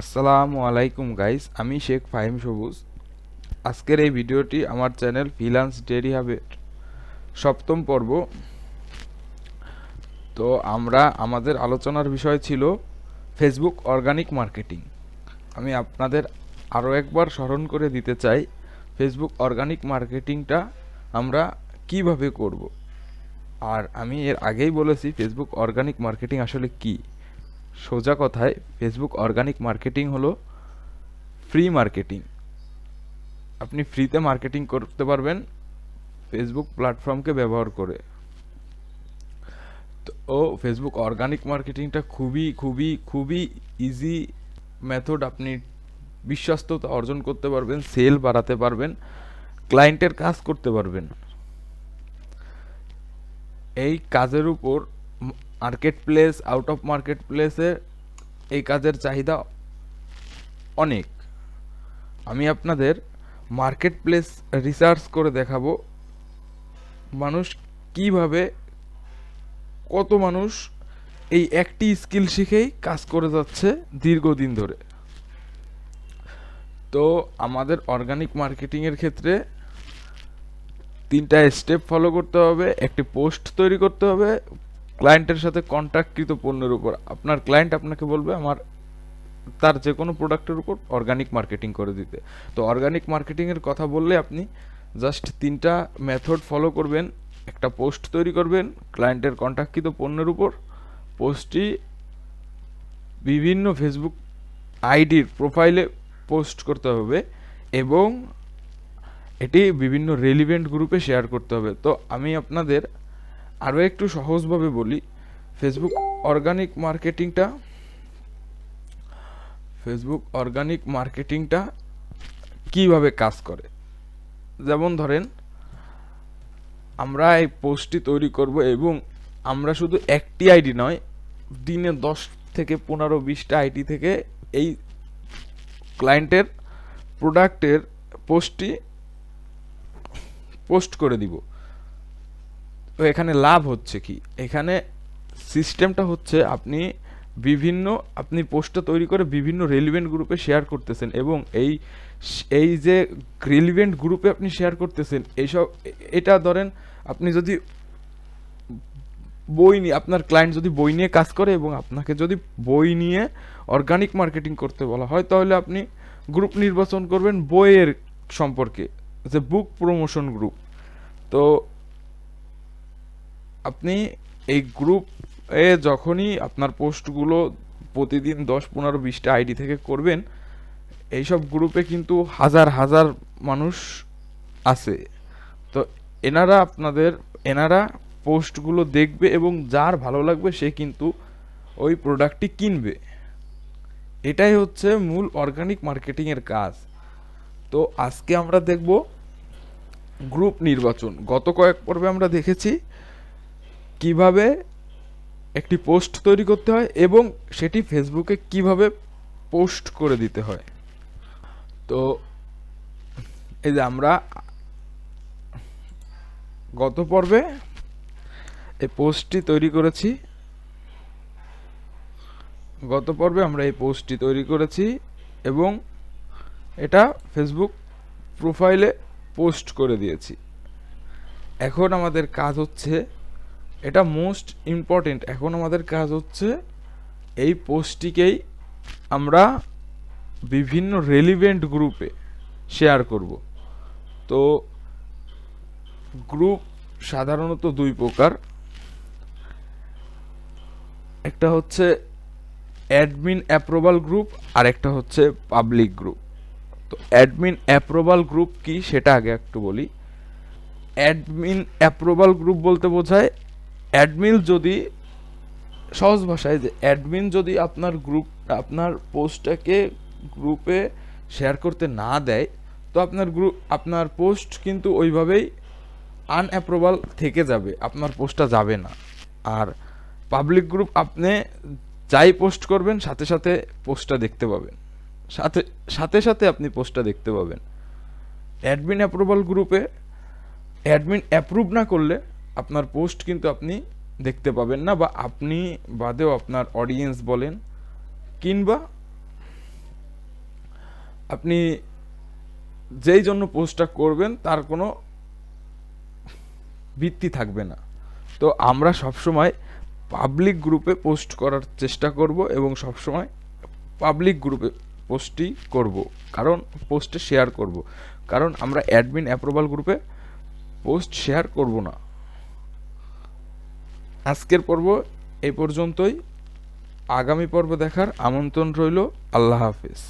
আসসালামু আলাইকুম গাইস, আমি শেখ ফাহিম সবুজ। আজকের এই ভিডিওটি আমার চ্যানেল ফ্রিল্যান্স ডেইলি হাবের সপ্তম পর্ব। তো আমাদের আলোচনার বিষয় ছিল ফেসবুক অর্গানিক মার্কেটিং। আমি আপনাদের আরও একবার স্মরণ করে দিতে চাই, ফেসবুক অর্গানিক মার্কেটিংটা আমরা কিভাবে করব। আর আমি এর আগেই বলেছি ফেসবুক অর্গানিক মার্কেটিং আসলে কি। সোজা কথায় ফেসবুক অর্গানিক মার্কেটিং হলো ফ্রি মার্কেটিং। আপনি ফ্রিতে মার্কেটিং করতে পারবেন ফেসবুক প্ল্যাটফর্মকে ব্যবহার করে। তো ফেসবুক অর্গানিক মার্কেটিংটা খুবই খুবই খুবই ইজি মেথড। আপনি বিশ্বস্ততা অর্জন করতে পারবেন, সেল বাড়াতে পারবেন, ক্লায়েন্টের কাজ করতে পারবেন। এই কাজের উপর market place, out of market প্লেসে এই কাজের চাহিদা অনেক। আমি আপনাদের মার্কেট প্লেস রিসার্চ করে দেখাবো মানুষ কিভাবে, কত মানুষ এই একটি স্কিল শিখেই কাজ করে যাচ্ছে দীর্ঘদিন ধরে। তো আমাদের অর্গানিক মার্কেটিংয়ের ক্ষেত্রে 3টা স্টেপ ফলো করতে হবে। একটি পোস্ট তৈরি করতে হবে ক্লায়েন্টের সাথে কন্ট্রাক্টকৃত পণ্যের উপর। আপনার ক্লায়েন্ট আপনাকে বলবে তার যে কোনো প্রোডাক্টের উপর অর্গানিক মার্কেটিং করে দিতে। তো অর্গানিক মার্কেটিংয়ের কথা বললে আপনি জাস্ট 3টা মেথড ফলো করবেন। একটা পোস্ট তৈরি করবেন ক্লায়েন্টের কন্ট্রাক্টকৃত পণ্যের উপর। পোস্টটি বিভিন্ন ফেসবুক আইডির প্রোফাইলে পোস্ট করতে হবে এবং এটি বিভিন্ন রেলিভেন্ট গ্রুপে শেয়ার করতে হবে। তো আমি আপনাদের আরও একটু সহজভাবে বলি ফেসবুক অর্গানিক মার্কেটিংটা কিভাবে কাজ করে। যেমন ধরেন, আমরা এই পোস্টটি তৈরি করব এবং আমরা শুধু একটি আইডি নয়, দিনে 10 থেকে 15-20টা আইডি থেকে এই ক্লায়েন্টের প্রোডাক্টের পোস্টটি পোস্ট করে দিব। তো এখানে লাভ হচ্ছে কি, এখানে সিস্টেমটা হচ্ছে আপনি পোস্টটা তৈরি করে বিভিন্ন রেলিভেন্ট গ্রুপে শেয়ার করতেছেন এবং এই যে রেলিভেন্ট গ্রুপে আপনি শেয়ার করতেছেন এটা ধরেন আপনি যদি আপনার ক্লায়েন্ট যদি বই নিয়ে কাজ করে এবং আপনাকে যদি বই নিয়ে অর্গানিক মার্কেটিং করতে বলা হয়, তাহলে আপনি গ্রুপ নির্বাচন করবেন বইয়ের সম্পর্কে, যে বুক প্রমোশন গ্রুপ। তো আপনি এই গ্রুপে যখনই আপনার পোস্টগুলো প্রতিদিন 10, 15, 20টা আইডি থেকে করবেন, এইসব গ্রুপে কিন্তু হাজার হাজার মানুষ আছে। তো এনারা পোস্টগুলো দেখবে এবং যার ভালো লাগবে সে কিন্তু ওই প্রোডাক্টটি কিনবে। এটাই হচ্ছে মূল অর্গানিক মার্কেটিংয়ের কাজ। তো আজকে আমরা দেখব গ্রুপ নির্বাচন। গত কয়েক পর্বে আমরা দেখেছি কিভাবে একটি পোস্ট তৈরি করতে হয় এবং সেটি ফেসবুকে কিভাবে পোস্ট করে দিতে হয়। তো এই যে আমরা গত পর্বে এই পোস্টটি তৈরি করেছি এবং এটা ফেসবুক প্রোফাইলে পোস্ট করে দিয়েছি। এখন আমাদের কাজ হচ্ছে, এটা মোস্ট ইম্পর্টেন্ট, এখন আমাদের কাজ হচ্ছে এই পোস্টটিকেই আমরা বিভিন্ন রেলিভেন্ট গ্রুপে শেয়ার করব। তো গ্রুপ সাধারণত 2 প্রকার। একটা হচ্ছে অ্যাডমিন অ্যাপ্রুভাল গ্রুপ আর একটা হচ্ছে পাবলিক গ্রুপ। তো অ্যাডমিন অ্যাপ্রুভাল গ্রুপ কি সেটা আগে একটু বলি। অ্যাডমিন অ্যাপ্রুভাল গ্রুপ বলতে বোঝায় সহজ ভাষায় যে অ্যাডমিন যদি আপনার পোস্টটাকে গ্রুপে শেয়ার করতে না দেয়, তো আপনার পোস্ট কিন্তু ওইভাবেই আনঅ্যাপ্রুভাল থেকে যাবে, আপনার পোস্টটা যাবে না। আর পাবলিক গ্রুপ, আপনি যাই পোস্ট করবেন সাথে সাথে পোস্টটা দেখতে পাবেন, সাথে আপনি পোস্টটা দেখতে পাবেন। অ্যাডমিন অ্যাপ্রুভাল গ্রুপে অ্যাডমিন অ্যাপ্রুভ না করলে আপনার পোস্ট কিন্তু আপনি দেখতে পাবেন না, বা আপনি বাদেও আপনার অডিয়েন্স বলেন কিংবা আপনি যেই জন্য পোস্টটা করবেন তার কোনো ভিত্তি থাকবে না। তো আমরা সবসময় পাবলিক গ্রুপে পোস্ট করার চেষ্টা করব এবং সবসময় পাবলিক গ্রুপে পোস্টই করব, কারণ পোস্টে শেয়ার করব, কারণ আমরা অ্যাডমিন অ্যাপ্রুভাল গ্রুপে পোস্ট শেয়ার করব না। আজকের পর্ব এই পর্যন্তই। আগামী পর্ব দেখার আমন্ত্রণ রইল। আল্লাহ হাফেজ।